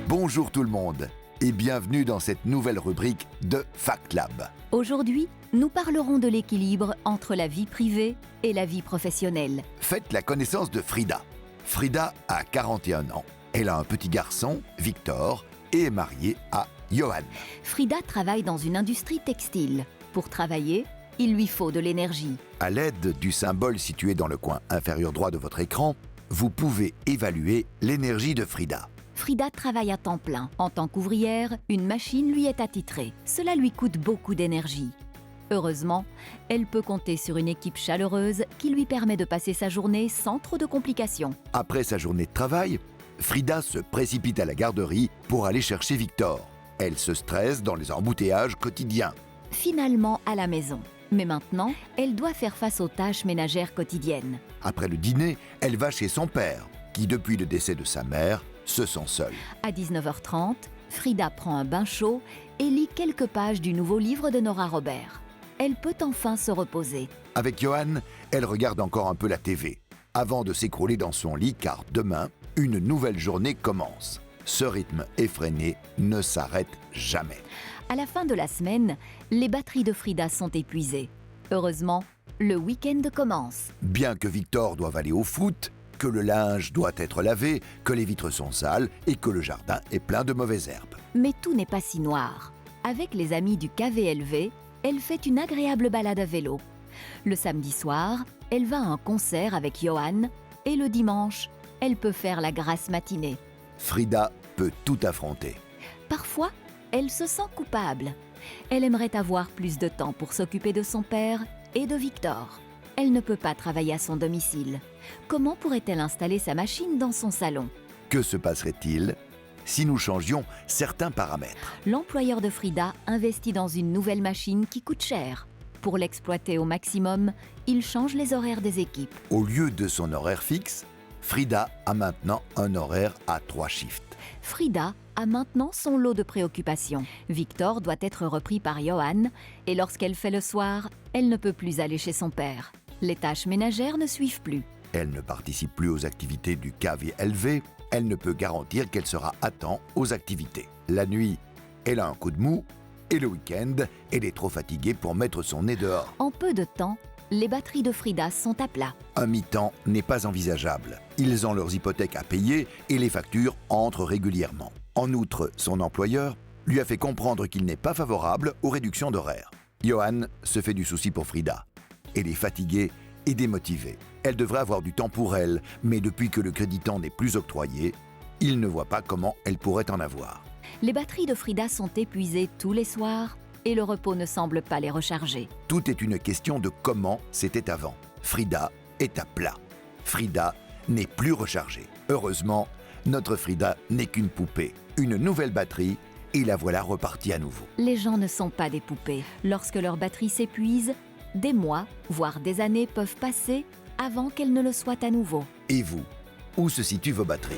Bonjour tout le monde et bienvenue dans cette nouvelle rubrique de Fact Lab. Aujourd'hui, nous parlerons de l'équilibre entre la vie privée et la vie professionnelle. Faites la connaissance de Frida. Frida a 41 ans. Elle a un petit garçon, Victor, et est mariée à Johan. Frida travaille dans une industrie textile. Pour travailler, il lui faut de l'énergie. À l'aide du symbole situé dans le coin inférieur droit de votre écran, vous pouvez évaluer l'énergie de Frida. Frida travaille à temps plein. En tant qu'ouvrière, une machine lui est attitrée. Cela lui coûte beaucoup d'énergie. Heureusement, elle peut compter sur une équipe chaleureuse qui lui permet de passer sa journée sans trop de complications. Après sa journée de travail, Frida se précipite à la garderie pour aller chercher Victor. Elle se stresse dans les embouteillages quotidiens. Finalement à la maison. Mais maintenant, elle doit faire face aux tâches ménagères quotidiennes. Après le dîner, elle va chez son père, qui depuis le décès de sa mère, se sent seul. À 19h30, Frida prend un bain chaud et lit quelques pages du nouveau livre de Nora Robert. Elle peut enfin se reposer. Avec Johan, elle regarde encore un peu la TV, avant de s'écrouler dans son lit car demain, une nouvelle journée commence. Ce rythme effréné ne s'arrête jamais. À la fin de la semaine, les batteries de Frida sont épuisées. Heureusement, le week-end commence. Bien que Victor doive aller au foot, que le linge doit être lavé, que les vitres sont sales et que le jardin est plein de mauvaises herbes. Mais tout n'est pas si noir. Avec les amis du KVLV, elle fait une agréable balade à vélo. Le samedi soir, elle va à un concert avec Johan et le dimanche, elle peut faire la grasse matinée. Frida peut tout affronter. Parfois, elle se sent coupable. Elle aimerait avoir plus de temps pour s'occuper de son père et de Victor. Elle ne peut pas travailler à son domicile. Comment pourrait-elle installer sa machine dans son salon? Que se passerait-il si nous changions certains paramètres? L'employeur de Frida investit dans une nouvelle machine qui coûte cher. Pour l'exploiter au maximum, il change les horaires des équipes. Au lieu de son horaire fixe, Frida a maintenant un horaire à 3 shifts. Frida a maintenant son lot de préoccupations. Victor doit être repris par Johan et lorsqu'elle fait le soir, elle ne peut plus aller chez son père. Les tâches ménagères ne suivent plus. Elle ne participe plus aux activités du KVLV. Elle ne peut garantir qu'elle sera à temps aux activités. La nuit, elle a un coup de mou et le week-end, elle est trop fatiguée pour mettre son nez dehors. En peu de temps, les batteries de Frida sont à plat. Un mi-temps n'est pas envisageable. Ils ont leurs hypothèques à payer et les factures entrent régulièrement. En outre, son employeur lui a fait comprendre qu'il n'est pas favorable aux réductions d'horaires. Johan se fait du souci pour Frida. Elle est fatiguée et démotivée. Elle devrait avoir du temps pour elle, mais depuis que le crédit-temps n'est plus octroyé, il ne voit pas comment elle pourrait en avoir. Les batteries de Frida sont épuisées tous les soirs et le repos ne semble pas les recharger. Tout est une question de comment c'était avant. Frida est à plat. Frida n'est plus rechargée. Heureusement, notre Frida n'est qu'une poupée. Une nouvelle batterie et la voilà repartie à nouveau. Les gens ne sont pas des poupées. Lorsque leur batterie s'épuise, des mois, voire des années peuvent passer avant qu'elles ne le soient à nouveau. Et vous, où se situent vos batteries ?